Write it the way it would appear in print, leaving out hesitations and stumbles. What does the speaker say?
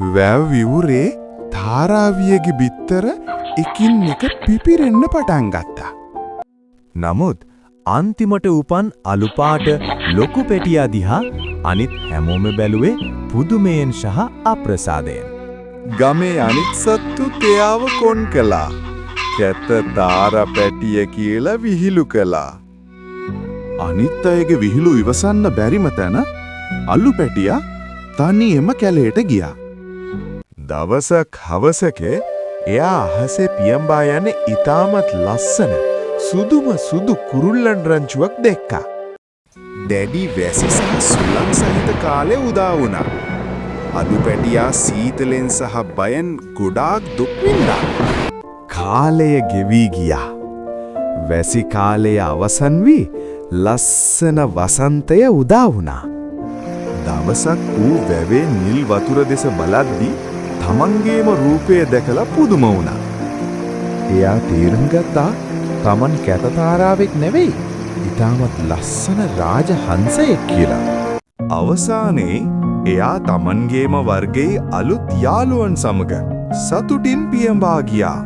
වැව් විවුරේ තාරාවියගේ බිත්තර එකින් එක පිපිරෙන්න පටන් ගත්තා. නමුත් අන්තිමට උපන් අලුපාට ලොකු පෙටියා දිහා අනිත් හැමෝම බැලුවේ පුදුමයෙන් සහ අප්‍රසාදයෙන්. ගමේ අනිත් සත්තු එයාව කොන් කළා. කැත තාරා පැටිය කියලා විහිළු කළා. අනිත් අයගේ විහිළු ඉවසන්න බැරිම තැන අලු පැටියා තනියම කැලේට ගියා. දවසක් හවසක එයා අහසේ පියඹා යන ඊටමත් ලස්සන සුදුම සුදු කුරුල්ලන් රංචුවක් දැක්කා. දැඩි වැසි සහ සුළං සහිත කාලේ උදා වුණා. අලු පැටියා සීතලෙන් සහ බයෙන් ගොඩාක් දුක් විඳා. කාලය ගෙවි ගියා. වැසි කාලය අවසන් වී ලස්සන වසන්තය උදා වුණා. දවසක් ඌ වැවේ නිල් වතුර දෙස බලද්දී තමන්ගේම රූපය දැකලා පුදුම වුණා. එයා තීරණ ගත්තා තමන් කැත තාරාවෙක් නෙවෙයි, ඊටමත් ලස්සන රාජහංසයෙක් කියලා. අවසානයේ එයා තමන්ගේම වර්ගයේ අලුත් යාළුවන් සමග සතුටින් පියඹා ගියා.